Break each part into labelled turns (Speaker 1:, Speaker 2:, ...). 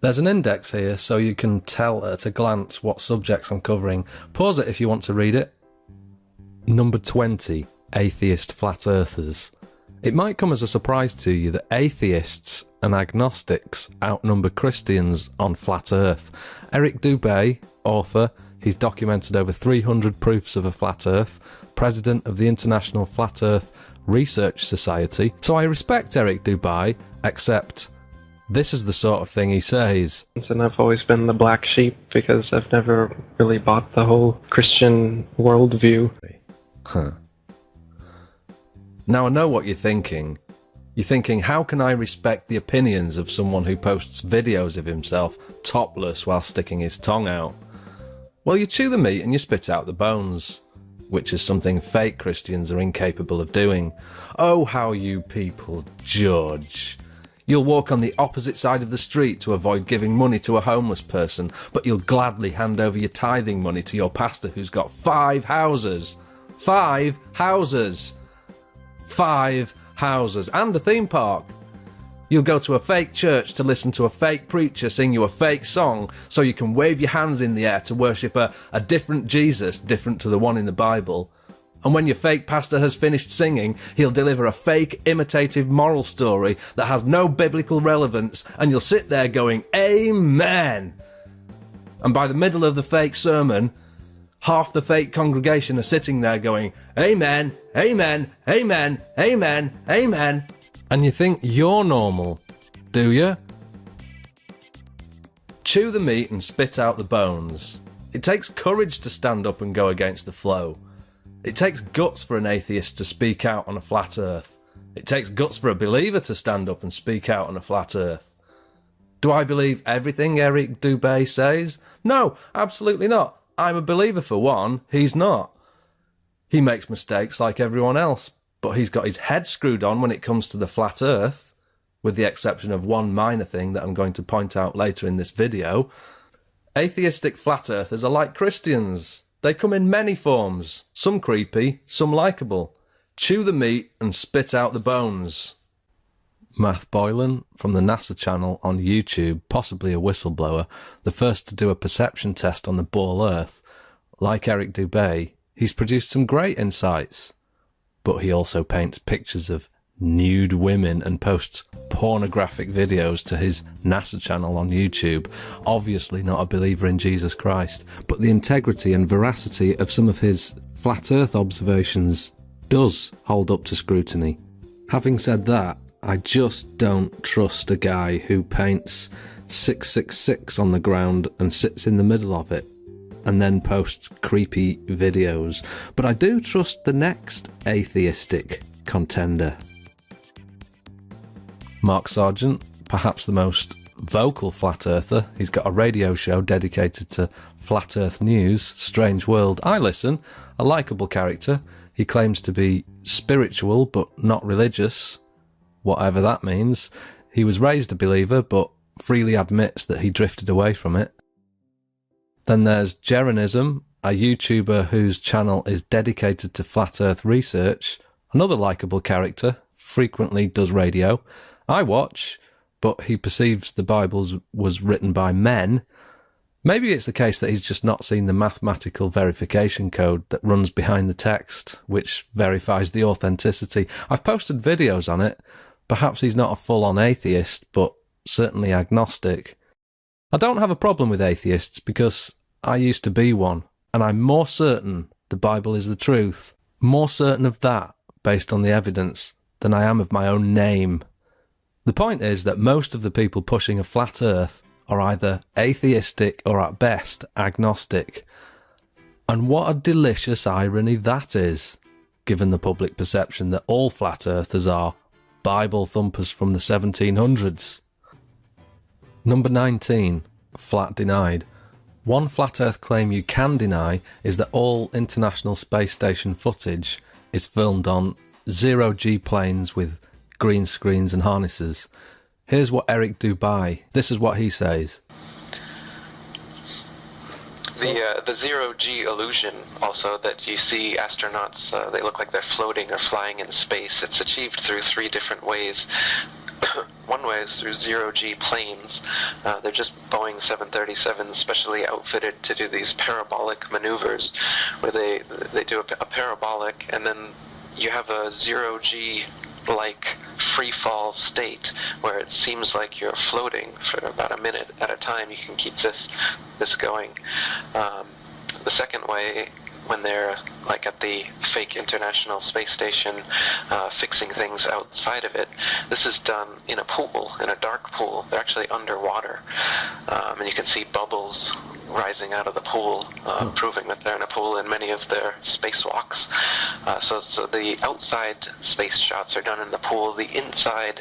Speaker 1: There's an index here so you can tell at a glance what subjects I'm covering. Pause it if you want to read it. Number 20, Atheist Flat Earthers. It might come as a surprise to you that atheists and agnostics outnumber Christians on Flat Earth. Eric Dubay, author, he's documented over 300 proofs of a flat Earth, president of the International Flat Earth Research Society. So I respect Eric Dubay, except this is the sort of thing he says.
Speaker 2: And I've always been the black sheep because I've never really bought the whole Christian worldview.
Speaker 1: Huh. Now I know what you're thinking. You're thinking, how can I respect the opinions of someone who posts videos of himself topless while sticking his tongue out? Well, you chew the meat and you spit out the bones, which is something fake Christians are incapable of doing. Oh, how you people judge. You'll walk on the opposite side of the street to avoid giving money to a homeless person, but you'll gladly hand over your tithing money to your pastor who's got 5 houses. 5 houses! 5 houses and a theme park. You'll go to a fake church to listen to a fake preacher sing you a fake song so you can wave your hands in the air to worship a different Jesus, different to the one in the Bible. And when your fake pastor has finished singing, he'll deliver a fake imitative moral story that has no biblical relevance, and you'll sit there going, Amen! And by the middle of the fake sermon, half the fake congregation are sitting there going, Amen, Amen, Amen, Amen, Amen. And you think you're normal, do you? Chew the meat and spit out the bones. It takes courage to stand up and go against the flow. It takes guts for an atheist to speak out on a flat earth. It takes guts for a believer to stand up and speak out on a flat earth. Do I believe everything Eric Dubay says? No, absolutely not. I'm a believer for one, he's not. He makes mistakes like everyone else, but he's got his head screwed on when it comes to the flat earth, with the exception of one minor thing that I'm going to point out later in this video. Atheistic flat earthers are like Christians. They come in many forms, some creepy, some likeable. Chew the meat and spit out the bones. Matt Boylan from the NASA channel on YouTube, possibly a whistleblower, the first to do a perception test on the ball Earth. Like Eric Dubay, he's produced some great insights, but he also paints pictures of nude women and posts pornographic videos to his NASA channel on YouTube. Obviously not a believer in Jesus Christ, but the integrity and veracity of some of his flat Earth observations does hold up to scrutiny. Having said that, I just don't trust a guy who paints 666 on the ground and sits in the middle of it and then posts creepy videos. But I do trust the next atheistic contender. Mark Sargent, perhaps the most vocal flat earther. He's got a radio show dedicated to flat earth news, Strange World. I listen, a likeable character. He claims to be spiritual but not religious, whatever that means. He was raised a believer but freely admits that he drifted away from it. Then there's Jeranism, a YouTuber whose channel is dedicated to flat earth research. Another likeable character, frequently does radio. I watch, but he perceives the Bible was written by men. Maybe it's the case that he's just not seen the mathematical verification code that runs behind the text, which verifies the authenticity. I've posted videos on it. Perhaps he's not a full-on atheist, but certainly agnostic. I don't have a problem with atheists because I used to be one, and I'm more certain the Bible is the truth. More certain of that, based on the evidence, than I am of my own name. The point is that most of the people pushing a flat earth are either atheistic or at best agnostic. And what a delicious irony that is, given the public perception that all flat earthers are Bible thumpers from the 1700s. Number 19, flat denied. One flat earth claim you can deny is that all International Space Station footage is filmed on zero-G planes with green screens and harnesses. Here's what Eric Dubay, this is what he says.
Speaker 2: The zero-G illusion, also, that you see astronauts, they look like they're floating or flying in space. It's achieved through 3 different ways. One way is through zero-G planes. They're just Boeing 737s specially outfitted to do these parabolic maneuvers, where they do a parabolic, and then you have a zero-G like free fall state where it seems like you're floating for about a minute at a time. You can keep this going. The second way, when they're like at the fake International Space Station fixing things outside of it, this is done in a pool, in a dark pool. They're actually underwater, and you can see bubbles rising out of the pool, proving that they're in a pool in many of their spacewalks. So the outside space shots are done in the pool. The inside,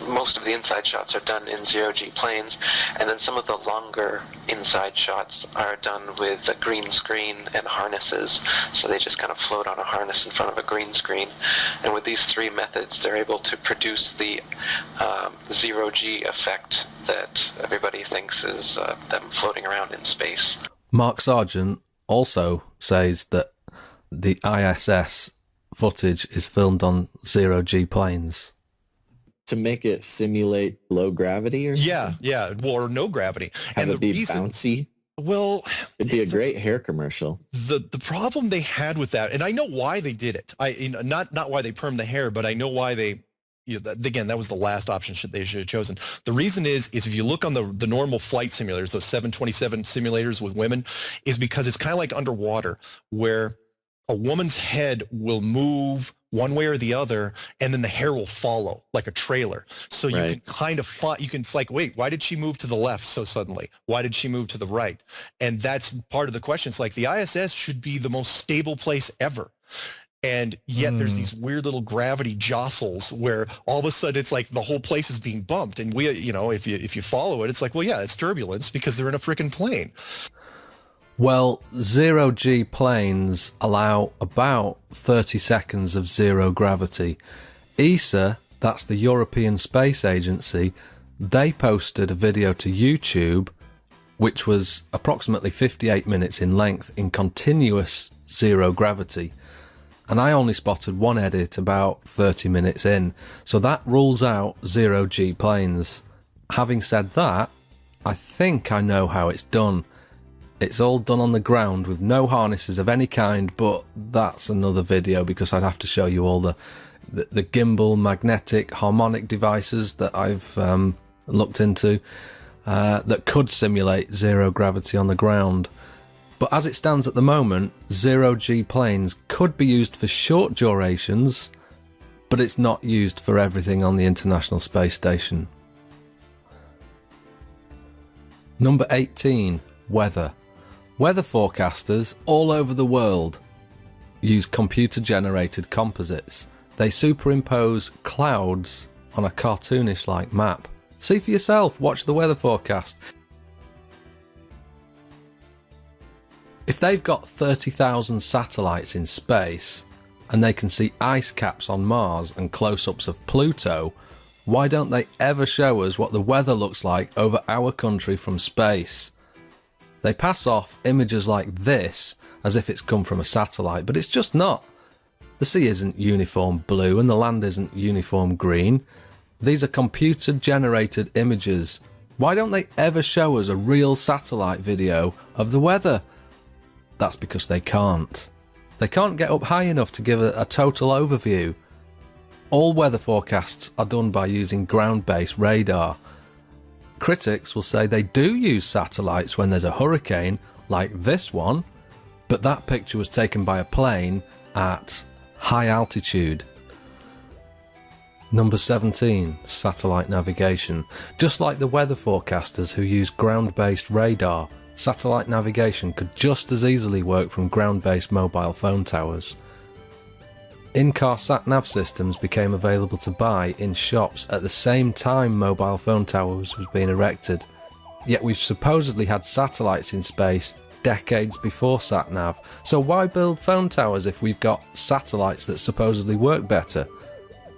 Speaker 2: most of the inside shots are done in zero-G planes, and then some of the longer inside shots are done with a green screen and harnesses. So they just kind of float on a harness in front of a green screen. And with these three methods, they're able to produce the zero-G effect that everybody thinks is them floating around in space.
Speaker 1: Mark Sargent also says that the ISS footage is filmed on zero-G planes.
Speaker 3: To make it simulate low gravity or something?
Speaker 4: Yeah, or no gravity.
Speaker 3: Have it be bouncy?
Speaker 4: Well,
Speaker 3: it'd be a great hair commercial.
Speaker 4: The problem they had with that, and I know why they did it. Not why they permed the hair, but I know why they. Again, that was the last option they should have chosen. The reason is if you look on the normal flight simulators, those 727 simulators with women, is because it's kind of like underwater, where a woman's head will move one way or the other, and then the hair will follow like a trailer. So you can kind of it's like, wait, why did she move to the left so suddenly? Why did she move to the right? And that's part of the question. It's like the ISS should be the most stable place ever. And yet there's these weird little gravity jostles where all of a sudden it's like the whole place is being bumped. And if you follow it, it's like, well, yeah, it's turbulence because they're in a freaking plane.
Speaker 1: Well, zero-G planes allow about 30 seconds of zero gravity. ESA, that's the European Space Agency, they posted a video to YouTube which was approximately 58 minutes in length in continuous zero gravity. And I only spotted one edit about 30 minutes in, so that rules out zero-G planes. Having said that, I think I know how it's done. It's all done on the ground with no harnesses of any kind, but that's another video because I'd have to show you all the gimbal, magnetic, harmonic devices that I've looked into that could simulate zero gravity on the ground. But as it stands at the moment, zero-G planes could be used for short durations, but it's not used for everything on the International Space Station. Number 18, weather. Weather forecasters all over the world use computer-generated composites. They superimpose clouds on a cartoonish-like map. See for yourself, watch the weather forecast. If they've got 30,000 satellites in space, and they can see ice caps on Mars and close-ups of Pluto, why don't they ever show us what the weather looks like over our country from space? They pass off images like this as if it's come from a satellite, but it's just not. The sea isn't uniform blue and the land isn't uniform green. These are computer-generated images. Why don't they ever show us a real satellite video of the weather? That's because they can't. They can't get up high enough to give a total overview. All weather forecasts are done by using ground-based radar. Critics will say they do use satellites when there's a hurricane, like this one, but that picture was taken by a plane at high altitude. Number 17, satellite navigation. Just like the weather forecasters who use ground-based radar, satellite navigation could just as easily work from ground-based mobile phone towers. In-car sat-nav systems became available to buy in shops at the same time mobile phone towers was being erected. Yet we've supposedly had satellites in space decades before sat-nav. So why build phone towers if we've got satellites that supposedly work better?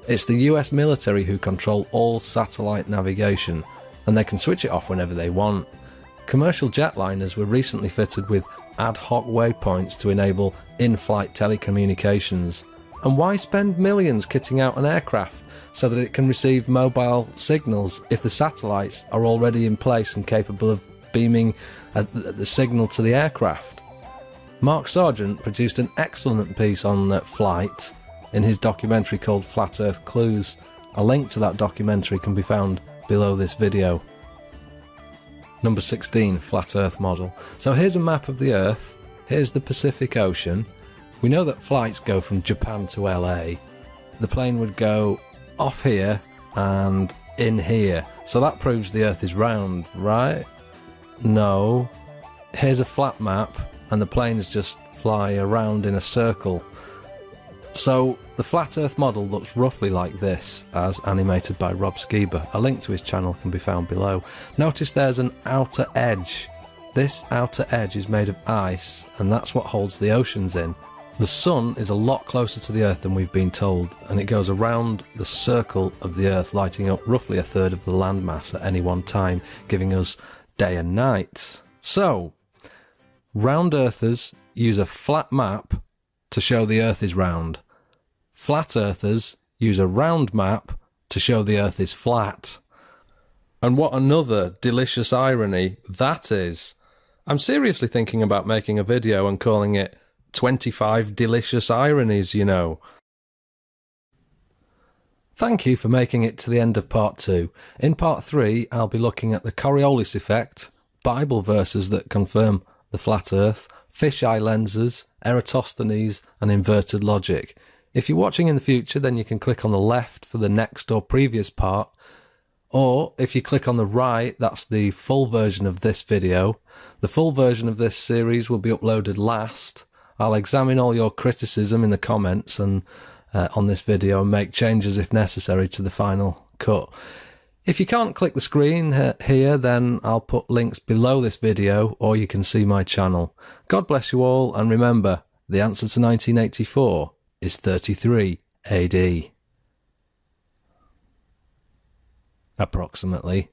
Speaker 1: It's the US military who control all satellite navigation, and they can switch it off whenever they want. Commercial jetliners were recently fitted with ad hoc waypoints to enable in-flight telecommunications. And why spend millions kitting out an aircraft so that it can receive mobile signals if the satellites are already in place and capable of beaming the signal to the aircraft? Mark Sargent produced an excellent piece on flight in his documentary called Flat Earth Clues. A link to that documentary can be found below this video. Number 16, Flat Earth model. So here's a map of the Earth. Here's the Pacific Ocean. We know that flights go from Japan to LA. The plane would go off here and in here. So that proves the Earth is round, right? No. Here's a flat map and the planes just fly around in a circle. So the Flat Earth model looks roughly like this, as animated by Rob Skiba. A link to his channel can be found below. Notice there's an outer edge. This outer edge is made of ice, and that's what holds the oceans in. The sun is a lot closer to the Earth than we've been told, and it goes around the circle of the Earth, lighting up roughly a third of the landmass at any one time, giving us day and night. So, round earthers use a flat map to show the Earth is round. Flat earthers use a round map to show the Earth is flat. And what another delicious irony that is. I'm seriously thinking about making a video and calling it 25 Delicious Ironies, you know. Thank you for making it to the end of part 2. In part 3, I'll be looking at the Coriolis effect, Bible verses that confirm the flat Earth, fisheye lenses, Eratosthenes, and inverted logic. If you're watching in the future, then you can click on the left for the next or previous part, or if you click on the right, that's the full version of this video. The full version of this series will be uploaded last. I'll examine all your criticism in the comments and on this video and make changes if necessary to the final cut. If you can't click the screen here, then I'll put links below this video, or you can see my channel. God bless you all, and remember, the answer to 1984 is 33 AD. Approximately.